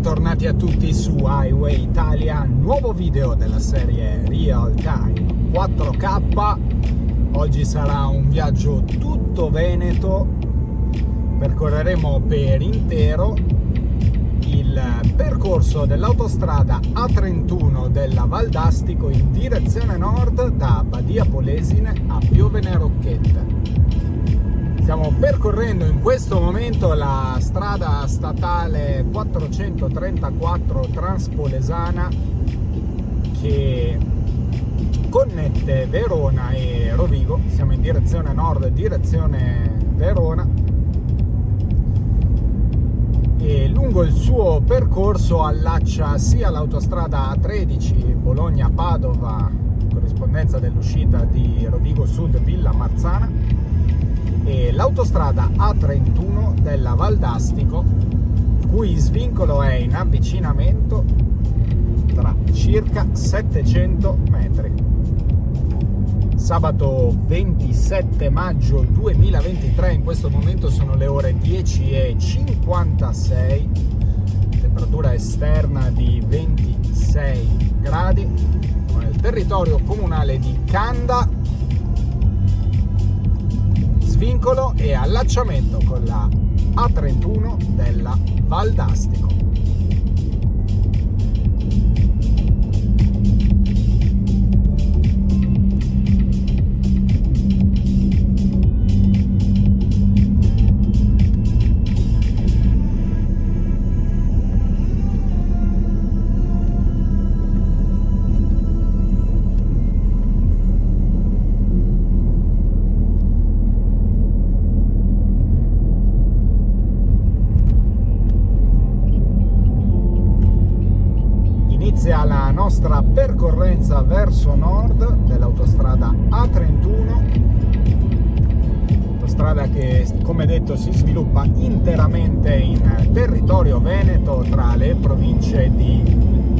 bentornati a tutti su Highway Italia, nuovo video della serie Real Time 4K. Oggi sarà un viaggio tutto veneto, percorreremo per intero il percorso dell'autostrada A31 della Valdastico in direzione nord da Badia Polesine a Piovene Rocchette. Stiamo percorrendo in questo momento la strada statale 434 Transpolesana che connette Verona e Rovigo. Siamo in direzione nord, direzione Verona, e lungo il suo percorso allaccia sia l'autostrada A13 Bologna-Padova, corrispondenza dell'uscita di Rovigo Sud Villa Marzana, e l'autostrada A31 della Valdastico, cui svincolo è in avvicinamento tra circa 700 metri. Sabato 27 maggio 2023, in questo momento sono le ore 10:56, temperatura esterna di 26 gradi, nel territorio comunale di Canda, svincolo e allacciamento con la A31 della Valdastico. Inizia la nostra percorrenza verso nord dell'autostrada A31, autostrada che, come detto, si sviluppa interamente in territorio veneto tra le province di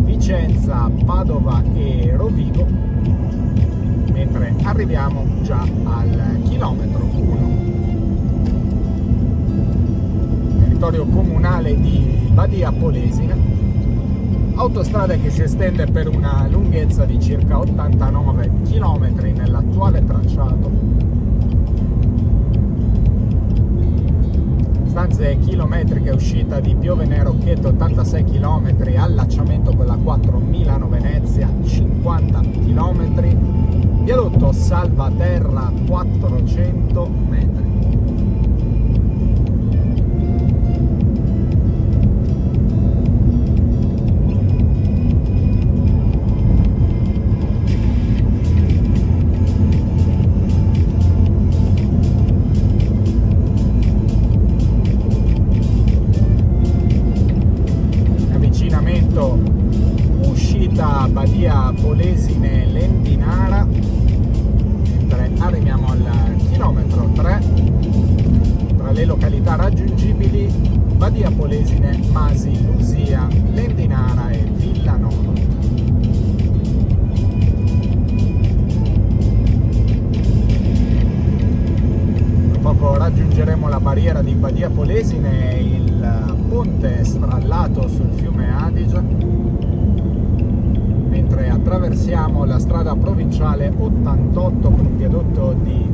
Vicenza, Padova e Rovigo, mentre arriviamo già al chilometro 1. Territorio comunale di Badia Polesine, autostrada che si estende per una lunghezza di circa 89 km nell'attuale tracciato, distanze chilometriche: uscita di Piovene Rocchette 86 km, allacciamento con la 4 Milano-Venezia 50 km, viadotto Salvaterra 400 metri. Uscita Badia Polesine Lendinara, mentre arriviamo al chilometro 3 tra le località raggiungibili Badia Polesine, Masi, Lusia, Lendinara e Villanova. Tra poco raggiungeremo la barriera di Badia Polesine e il ponte strallato sul fiume Adige, mentre attraversiamo la strada provinciale 88 con un viadotto di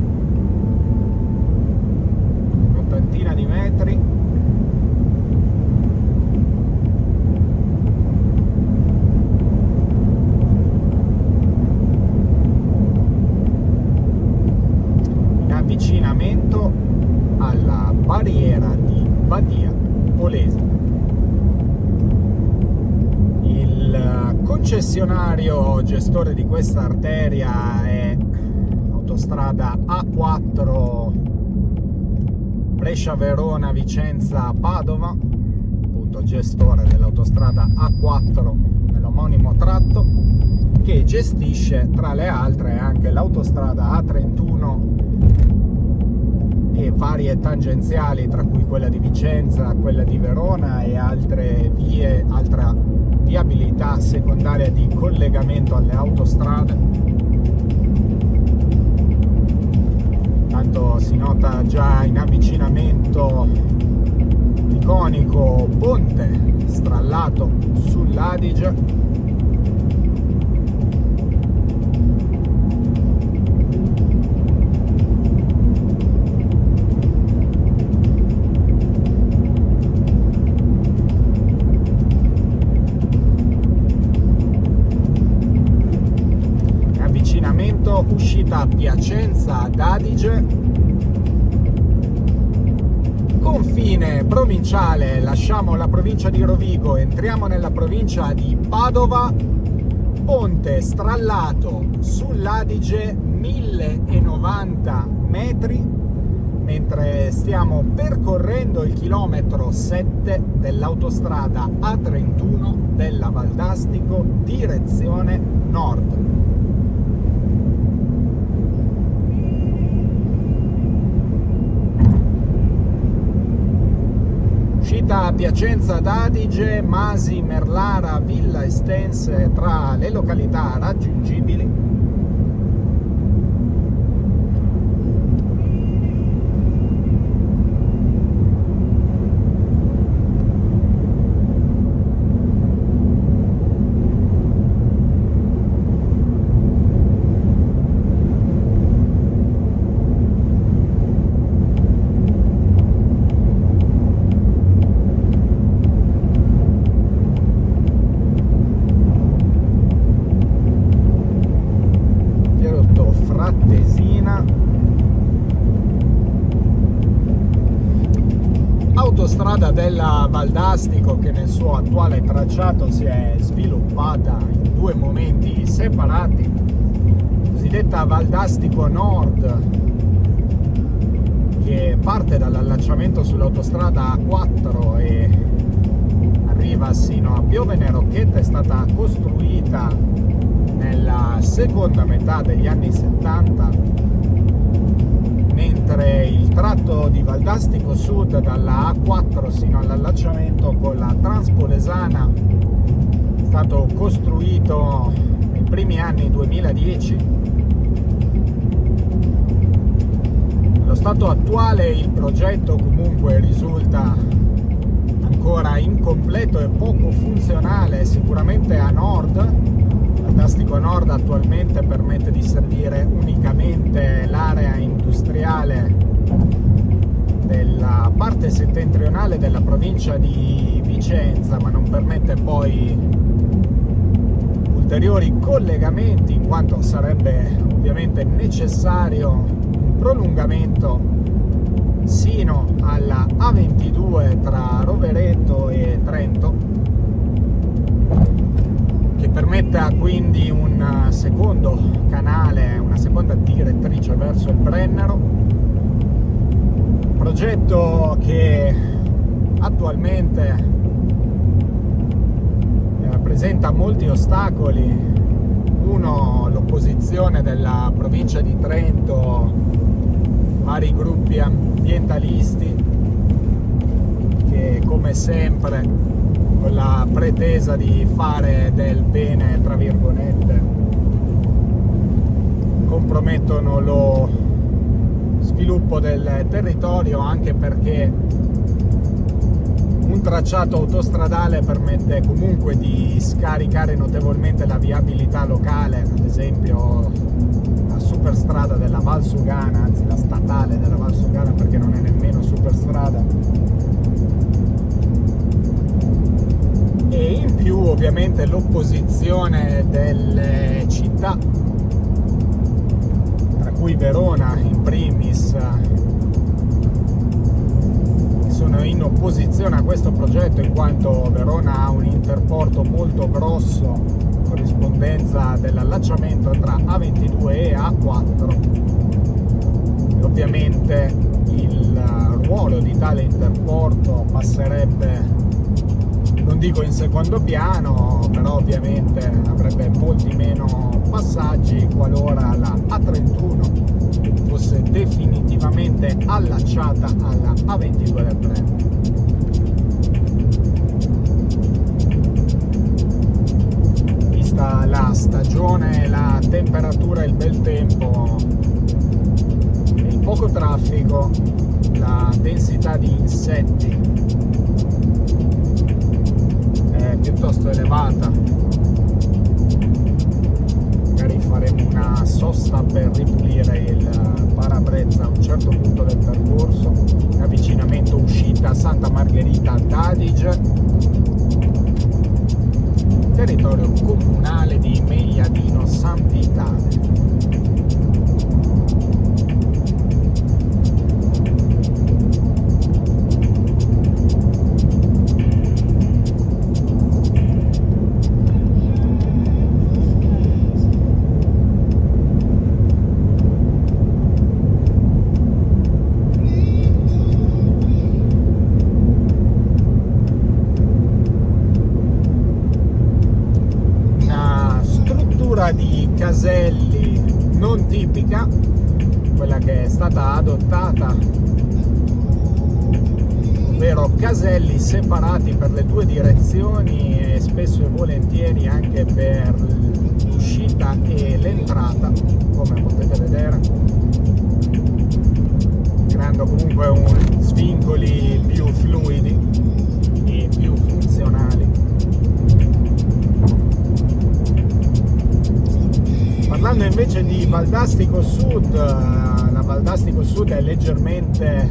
un'ottantina di metri. In avvicinamento alla barriera di Badia Polesine. Il concessionario gestore di questa arteria è autostrada A4 Brescia Verona Vicenza Padova, appunto gestore dell'autostrada A4 nell'omonimo tratto, che gestisce tra le altre anche l'autostrada A31 e varie tangenziali, tra cui quella di Vicenza, quella di Verona e altre vie, altra viabilità secondaria di collegamento alle autostrade. Tanto si nota già in avvicinamento di l'iconico ponte strallato sull'Adige. Uscita a Piacenza ad Adige, confine provinciale, lasciamo la provincia di Rovigo, entriamo nella provincia di Padova, ponte strallato sull'Adige, 1090 metri, mentre stiamo percorrendo il chilometro 7 dell'autostrada A31 della Valdastico, direzione nord. Uscita a Piacenza d'Adige, Masi, Merlara, Villa Estense tra le località raggiungibili. Autostrada della Valdastico, che nel suo attuale tracciato si è sviluppata in due momenti separati, cosiddetta Valdastico Nord, che parte dall'allacciamento sull'autostrada A4 e arriva sino a Piovene Rocchetta, è stata costruita nella seconda metà degli anni 70, mentre il tratto di Valdastico Sud dalla A4 sino all'allacciamento con la Transpolesana è stato costruito nei primi anni 2010. Allo stato attuale il progetto comunque risulta ancora incompleto e poco funzionale, sicuramente a nord. Valdastico Nord attualmente permette di servire unicamente l'area industriale della parte settentrionale della provincia di Vicenza, ma non permette poi ulteriori collegamenti, in quanto sarebbe ovviamente necessario un prolungamento sino alla A22 tra Rovereto e Trento, che permetta quindi un secondo canale, una seconda direttrice verso il Brennero. Progetto che attualmente presenta molti ostacoli. Uno, l'opposizione della provincia di Trento, vari gruppi ambientalisti che, come sempre, con la pretesa di fare del bene, tra virgolette, compromettono lo sviluppo del territorio, anche perché un tracciato autostradale permette comunque di scaricare notevolmente la viabilità locale, ad esempio la superstrada della Valsugana, anzi la statale della Valsugana, perché non è nemmeno superstrada. E in più ovviamente l'opposizione delle città, tra cui Verona in primis, sono in opposizione a questo progetto, in quanto Verona ha un interporto molto grosso, corrispondenza dell'allacciamento tra A22 e A4, e ovviamente il ruolo di tale interporto passerebbe, non dico in secondo piano, però ovviamente avrebbe molti meno passaggi qualora la A31 fosse definitivamente allacciata alla A22 del Brennero. Vista la stagione, la temperatura, il bel tempo, il poco traffico, la densità di insetti è piuttosto elevata, magari faremo una sosta per ripulire il parabrezza a un certo punto del percorso. Avvicinamento uscita Santa Margherita d'Adige, territorio comunale di Meiadino San Vitale. Di caselli non tipica, quella che è stata adottata, ovvero caselli separati per le due direzioni e spesso e volentieri anche per l'uscita e l'entrata, come potete vedere, creando comunque svincoli più fluidi e più funzionali. Parlando invece di Valdastico Sud, la Valdastico Sud è leggermente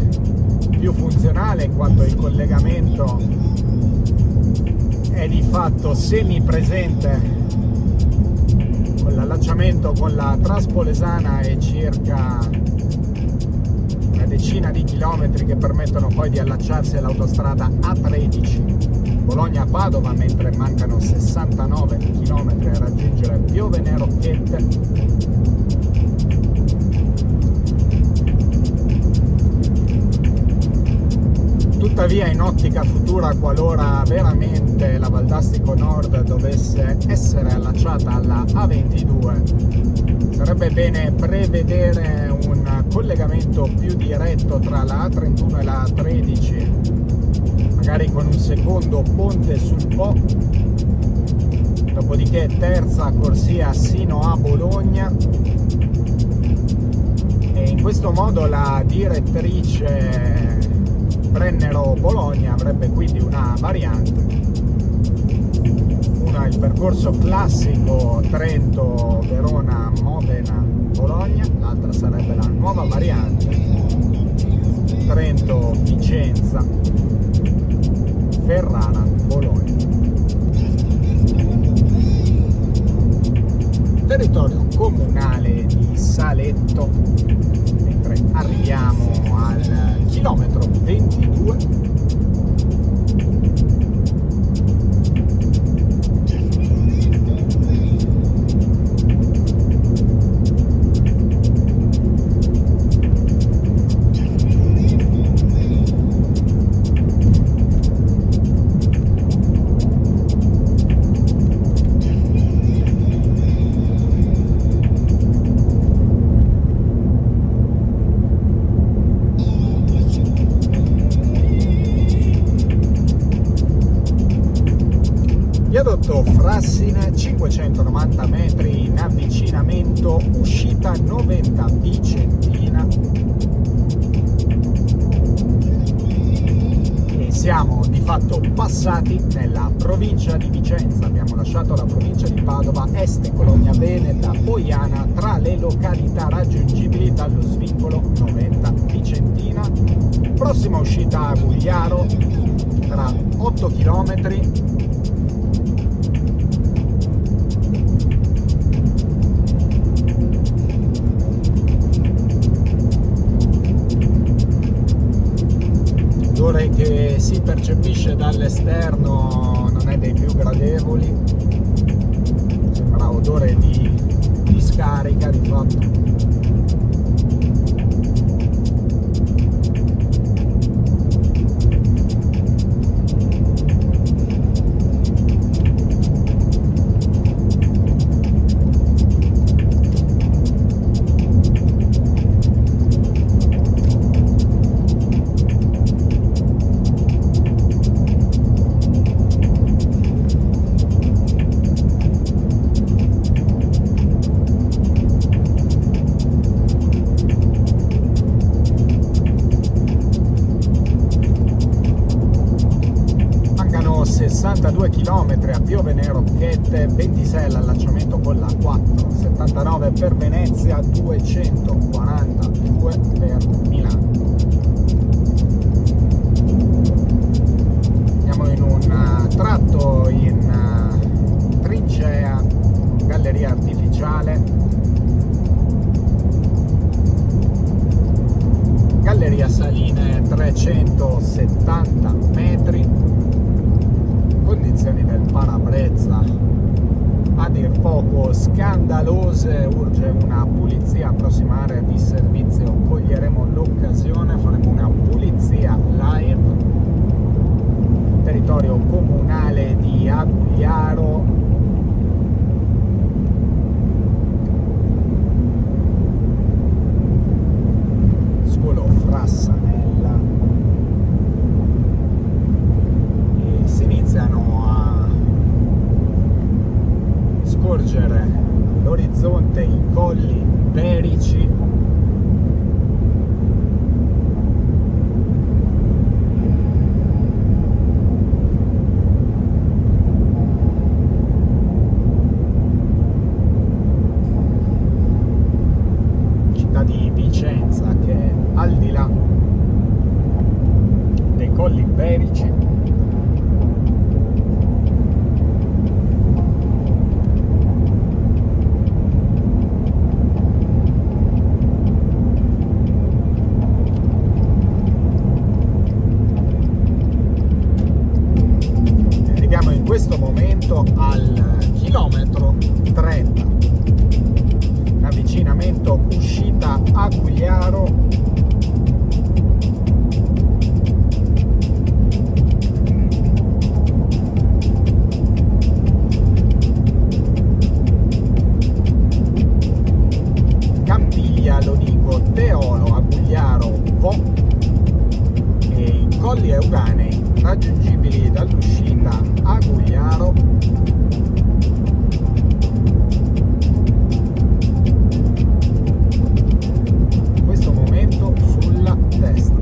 più funzionale in quanto il collegamento è di fatto semipresente, con l'allacciamento con la Traspolesana e circa una decina di chilometri che permettono poi di allacciarsi all'autostrada A13 Bologna-Padova, mentre mancano 69 km a raggiungere Piovene Rocchette. Tuttavia, in ottica futura, qualora veramente la Valdastico Nord dovesse essere allacciata alla A22, sarebbe bene prevedere un collegamento più diretto tra la A31 e la A13, magari con un secondo ponte sul Po, dopodiché terza corsia sino a Bologna, e in questo modo la direttrice Brennero-Bologna avrebbe quindi una variante: una il percorso classico Trento-Verona-Modena-Bologna, l'altra sarebbe la nuova variante Trento-Vicenza Ferrara-Bologna. Territorio comunale di Saletto, mentre arriviamo al chilometro 22. Viadotto Frassine, 590 metri in avvicinamento, uscita 90 Vicentina, e siamo di fatto passati nella provincia di Vicenza. Abbiamo lasciato la provincia di Padova, Este, Cologna Veneta, Poiana, tra le località raggiungibili dallo svincolo 90 Vicentina. Prossima uscita a Gugliaro, tra 8 km. L'odore che si percepisce dall'esterno non è dei più gradevoli, sembra odore di scarica di fatto. 22 km a Piovene Rocchette, 26 all'allacciamento con la 4, 79 per Venezia, 242 per Milano. Siamo in un tratto in trincea, galleria artificiale, galleria saline 370 metri, condizioni del parabrezza a dir poco scandalose, urge una pulizia. Prossima area di servizio, coglieremo l'occasione, faremo una pulizia live, territorio comunale di Agugliaro, Scolo Frassanella, e si iniziano a scorgere all'orizzonte i colli berici, città di Vicenza che è al di là dei colli berici. Arriviamo in questo momento al chilometro 30, avvicinamento uscita Agugliaro, Campiglia, Lodigo, Teolo, Agugliaro, Vo e i colli euganei raggiungibili dall'uscita Agugliaro. In questo momento sulla destra.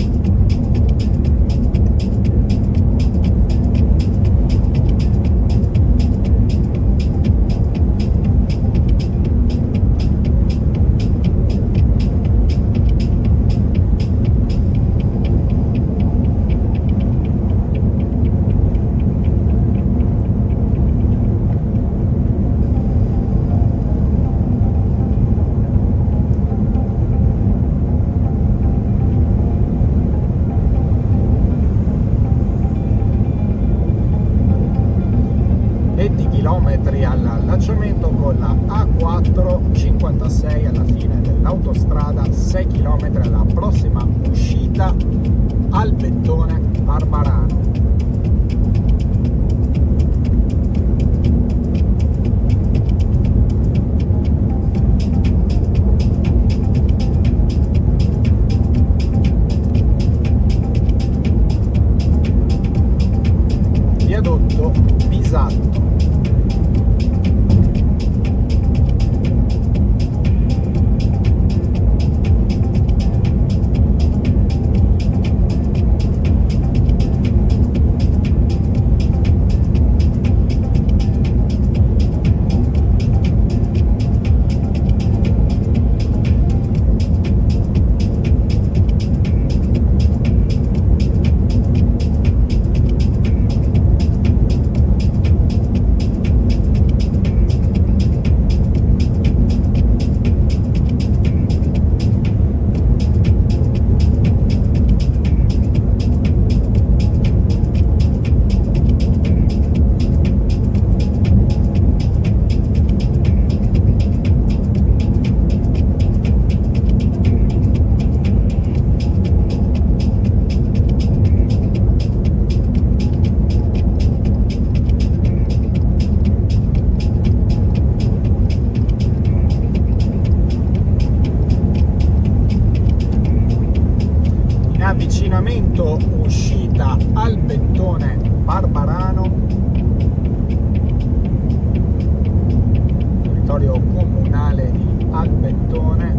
All'allacciamento con la A4, 56 alla fine dell'autostrada, 6 km alla prossima uscita Albettone Barbarano. Viadotto Bisatto. Avvicinamento uscita Albettone Barbarano, territorio comunale di Albettone,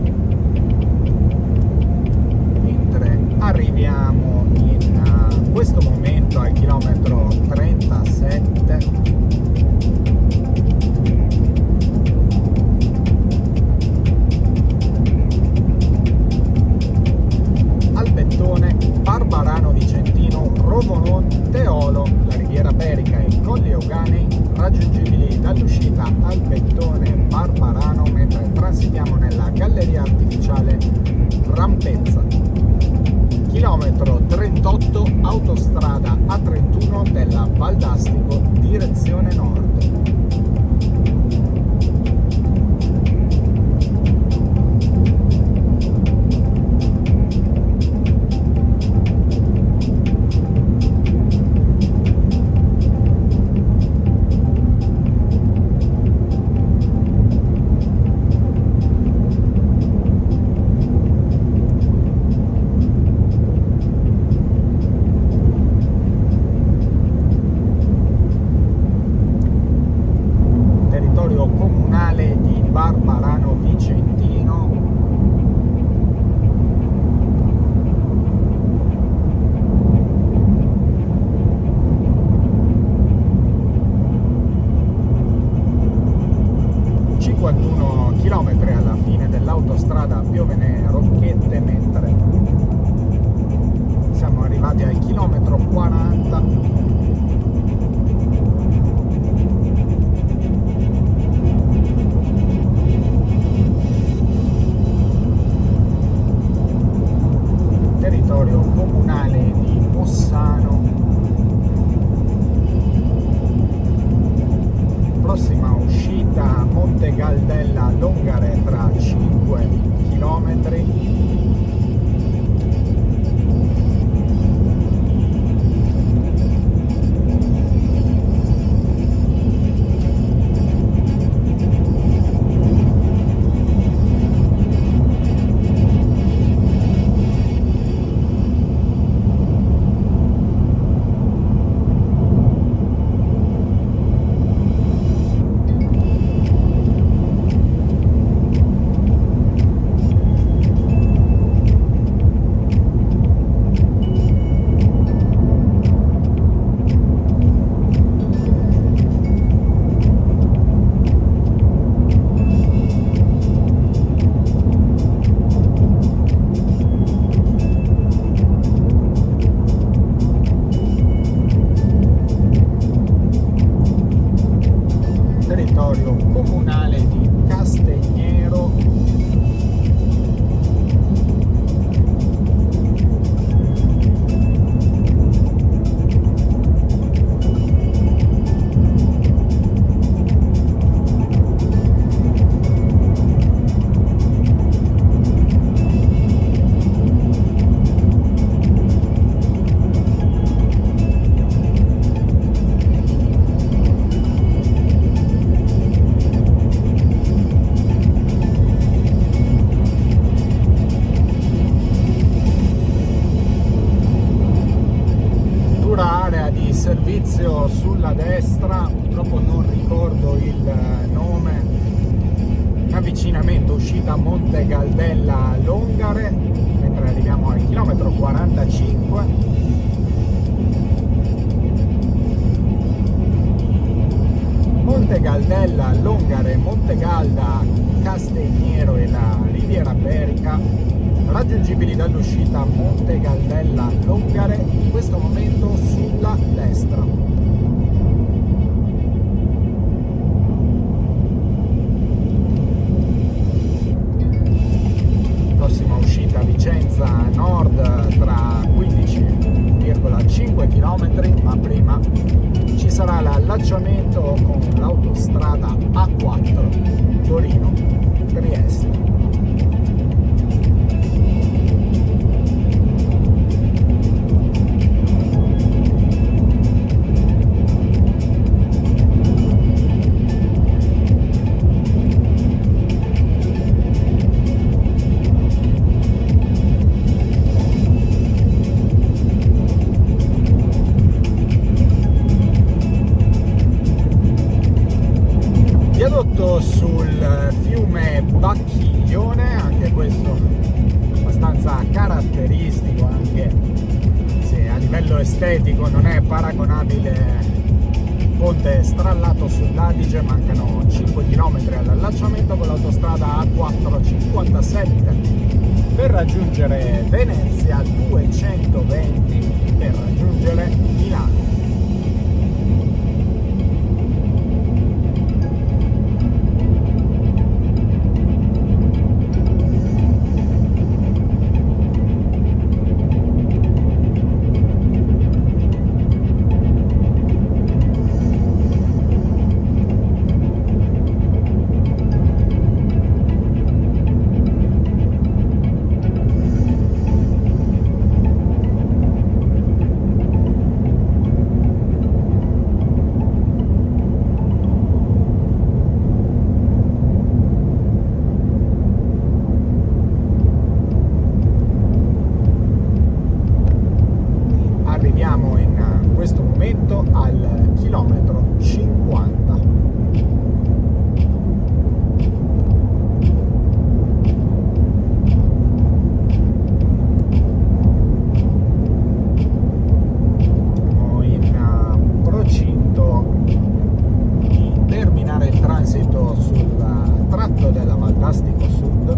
mentre Arriviamo in questo momento al chilometro 37. Barbarano Vicentino, Rovonon, Teolo, la Riviera Berica e Colli Euganei, raggiungibili dall'uscita Albettone Barbarano, mentre transitiamo nella galleria artificiale Rampezza. Chilometro 38, autostrada A31 della Valdastico, direzione nord. Comunale di Barbarano Vicentino. Chilometri alla fine dell'autostrada Piovene-Rocchette, mentre siamo arrivati al chilometro 40. Territorio comunale di Mossano. Prossima uscita Monte Galdella Longare tra 5 km. Territorio comunale di Castignero. Area di servizio sulla destra, purtroppo non ricordo il nome. Avvicinamento uscita Monte Galdella Longare, mentre arriviamo al chilometro 45. Monte Galdella Longare, Monte Galda, Castignero e la Riviera Berica, raggiungibili dall'uscita Monte Galdella Longare, in questo momento sulla destra. Prossima uscita Vicenza Nord tra 15,5 km, ma prima ci sarà l'allacciamento con l'autostrada A4 Torino-Trieste. Viadotto sul fiume Bacchiglione, anche questo abbastanza caratteristico, anche se a livello estetico non è paragonabile il ponte strallato sull'Adige. Mancano 5 km all'allacciamento con l'autostrada A457 per raggiungere Venezia, 220 per raggiungere Milano. Arriviamo in questo momento al chilometro 50. Siamo in procinto di terminare il transito sul tratto della Valdastico Sud.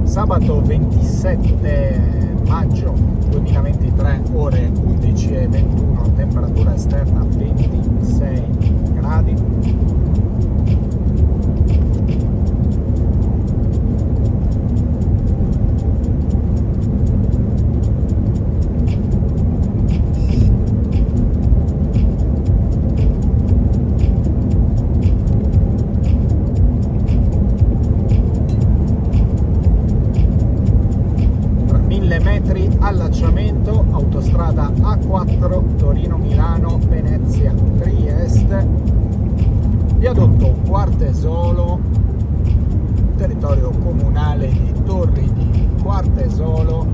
Sabato 27 maggio 2023, ore 11:21, temperatura esterna 26 gradi. Allacciamento autostrada A4 Torino-Milano, Venezia, Trieste, viadotto Quartesolo, territorio comunale di Torri di Quartesolo,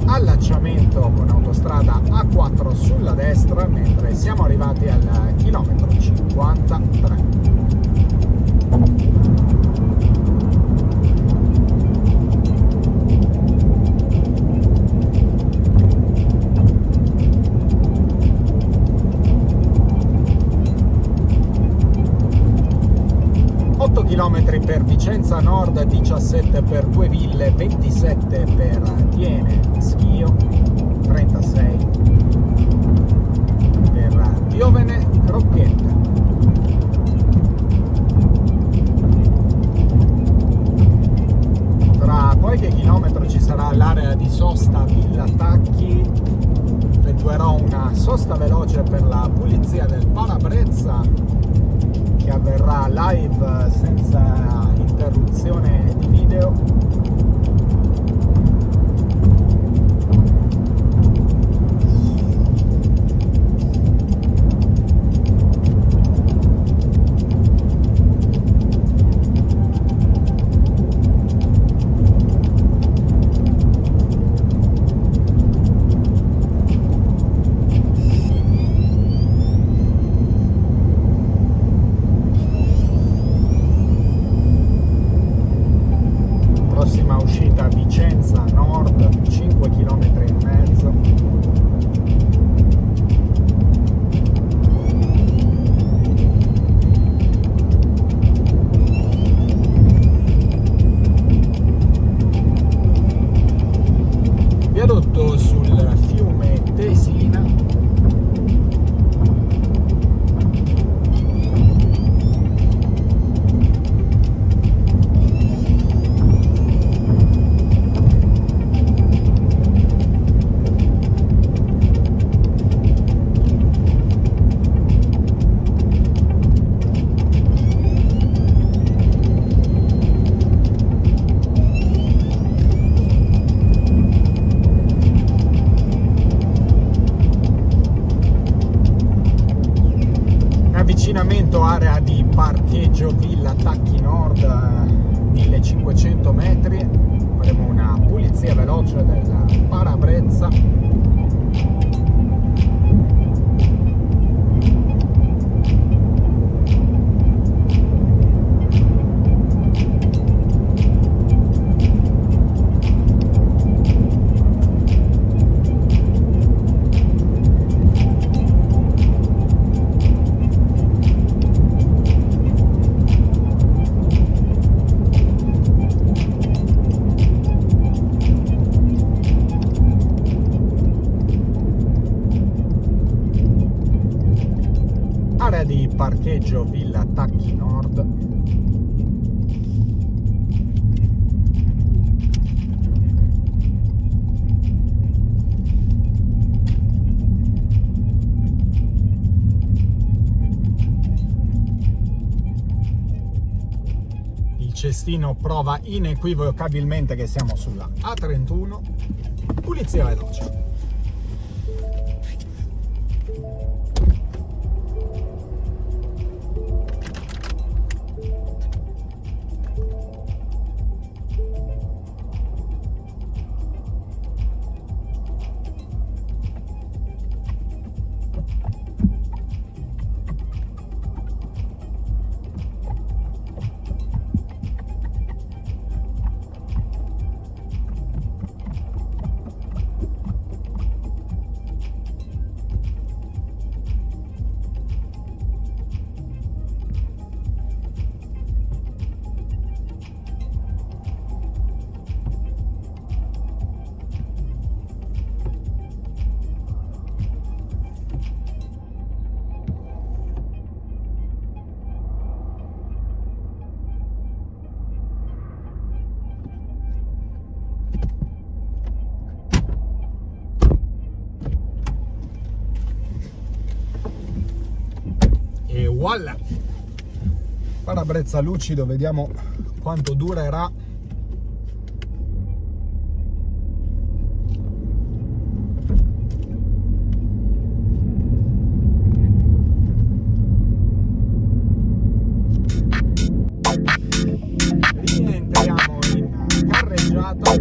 allacciamento con autostrada A4 sulla destra, mentre siamo arrivati al chilometro 53. 8 km per Vicenza Nord, 17 per Due Ville, 27 per Tiene Schio, 36 per Piovene Rocchette. Tra qualche chilometro ci sarà l'area di sosta Villa Tacchi. Effettuerò una sosta veloce per la pulizia del parabrezza, che avverrà live senza interruzione di video. Prossima uscita Vicenza Nord, 5 km e mezzo. Viadotto sul fiume Tesina. Avvicinamento area di parcheggio Villa Tacchi Nord, 1500 metri. Faremo una pulizia veloce del parabrezza. parcheggio Villa Tacchi Nord. Il cestino prova inequivocabilmente che siamo sulla A31. Pulizia veloce. E voilà, parabrezza lucido, vediamo quanto durerà. Rientriamo in carreggiata.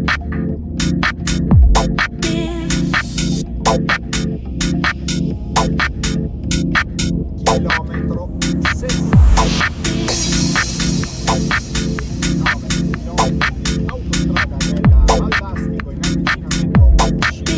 Chilometro 60. 9 chilometri, autostrada della Valdastico in avvicinamento uscita.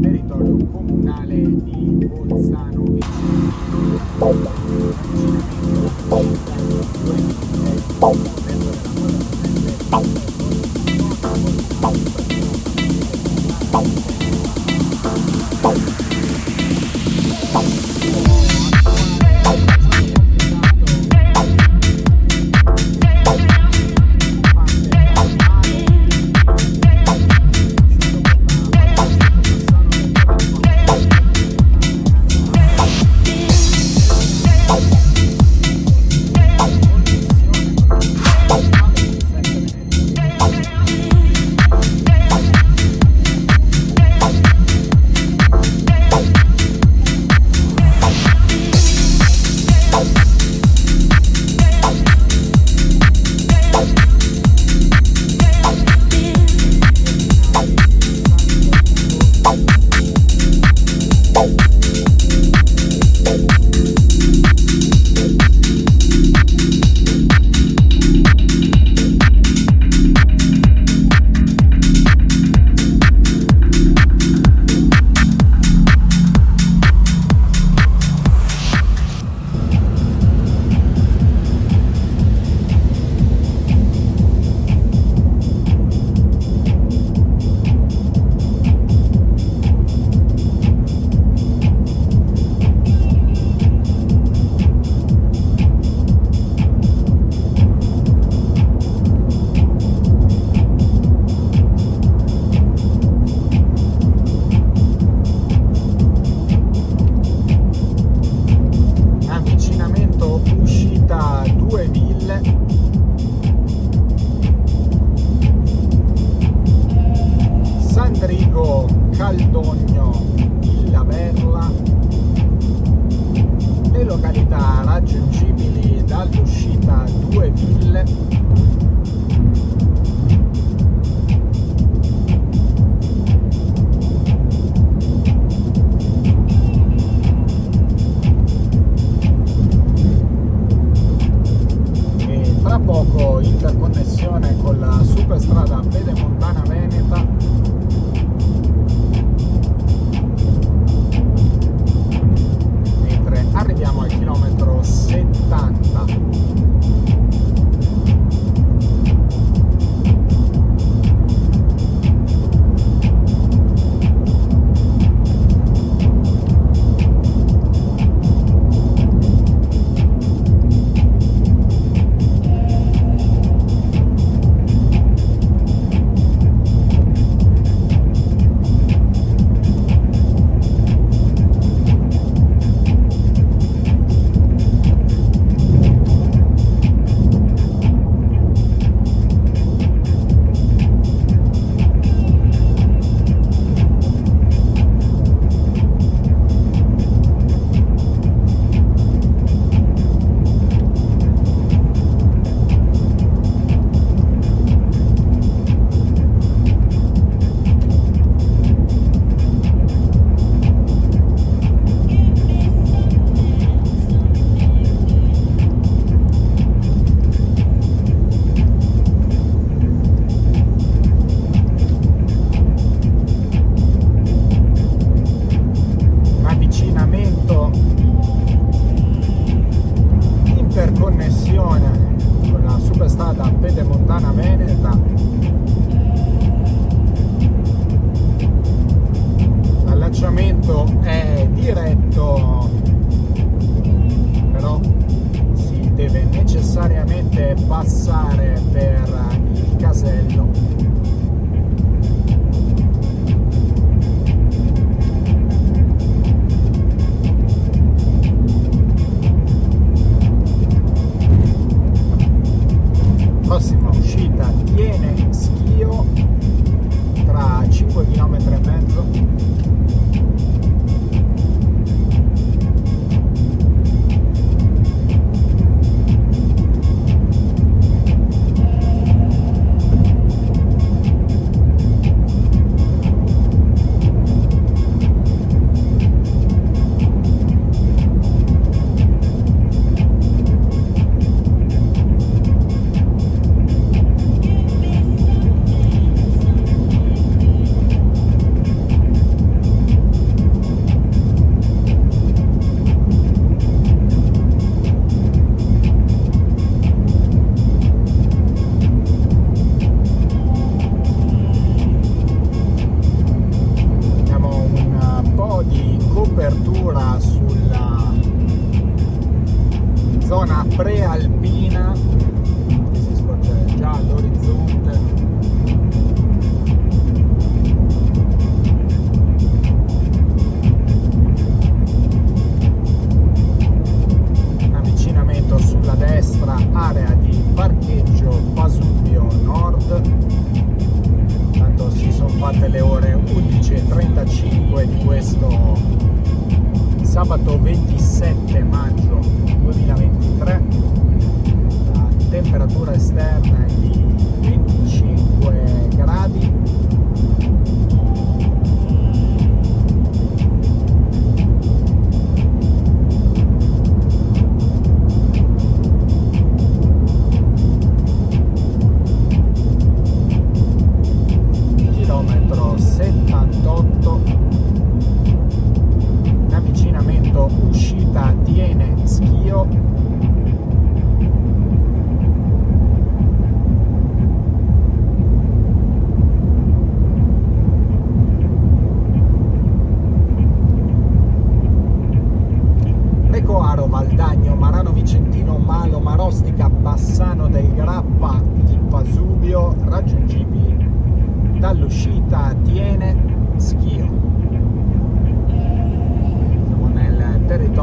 Territorio comunale di Bolzano interconnessione con la superstrada Pedemontana Veneta, mentre arriviamo al chilometro 70. Interconnessione con la superstrada Pedemontana Veneta, l'allacciamento è diretto, però si deve necessariamente passare per il casello. Prossima uscita Tiene Schio, tra 5 km e mezzo. Copertura sulla zona prealpina che si scorge già all'orizzonte. Avvicinamento sulla destra, area di parcheggio Pasubio Nord. Tanto si sono fatte le ore 11:35 di questo sabato 27 maggio 2023, la temperatura esterna è di 25 gradi.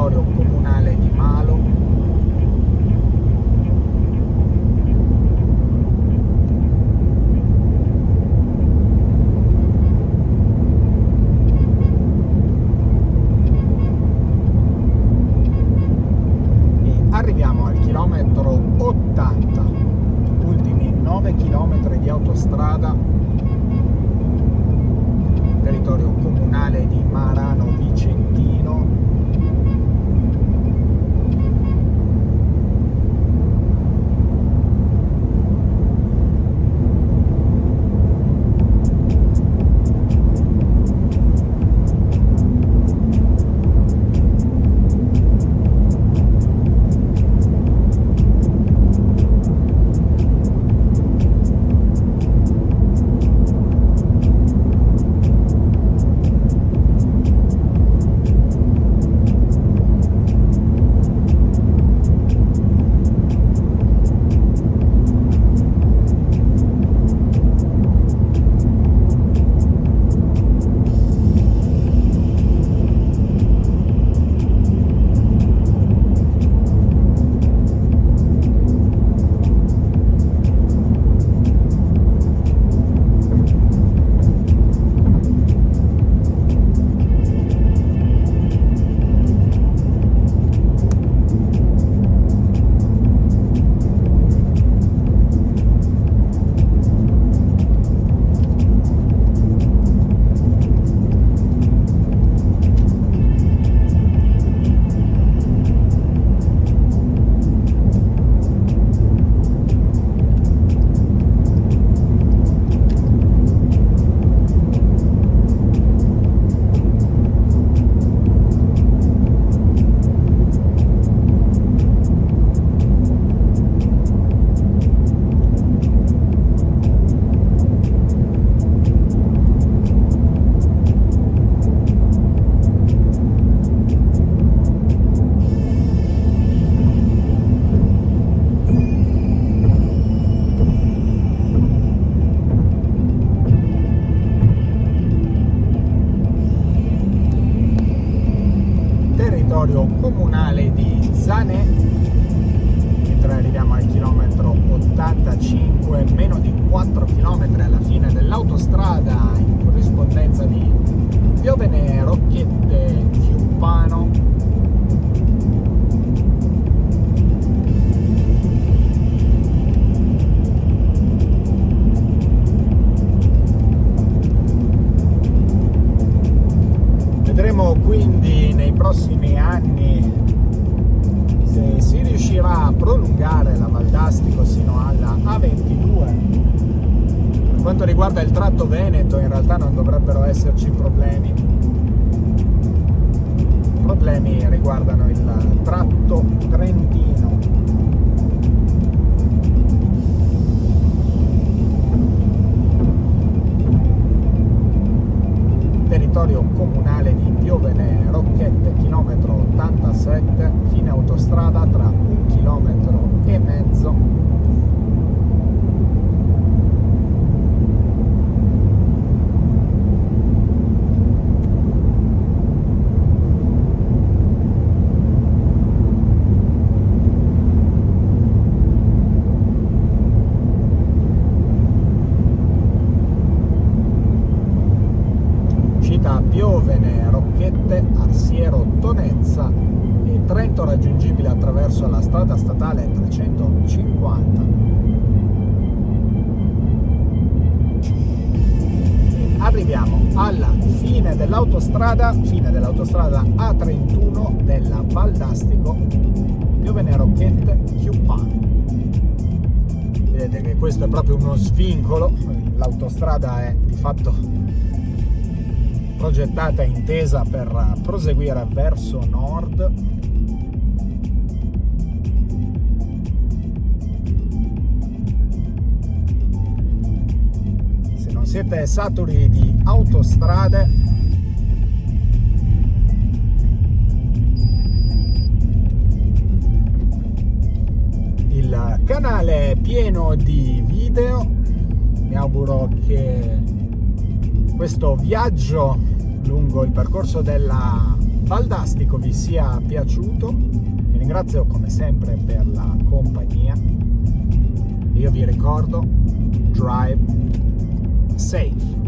territorio comunale di Malo. Arriviamo al chilometro 80, ultimi 9 chilometri di autostrada, territorio comunale di Marano Vicentino. Comunale di Zanè, mentre arriviamo al chilometro 85, meno di 4 km alla fine dell'autostrada in corrispondenza di Piovene, Rocchette, Chiuppano. Vedremo quindi nei prossimi anni se si riuscirà a prolungare la Valdastico sino alla A22. Per quanto riguarda il tratto veneto, in realtà non dovrebbero esserci problemi. I problemi riguardano il tratto trentino. Territorio comunale di Piovene Rocchette, chilometro 87, fine autostrada tra 1,5 km. Piovene, Rocchette, Arsiero, Tonezza e Trento raggiungibile attraverso la strada statale 350. Arriviamo alla fine dell'autostrada A31 della Valdastico, Piovene, Rocchette, Chiuppano. Vedete che questo è proprio uno svincolo, l'autostrada è di fatto progettata e intesa per proseguire verso nord. Se non siete saturi di autostrade, il canale è pieno di video. Mi auguro che questo viaggio lungo il percorso della Valdastico vi sia piaciuto. Vi ringrazio come sempre per la compagnia. Io vi ricordo, drive safe.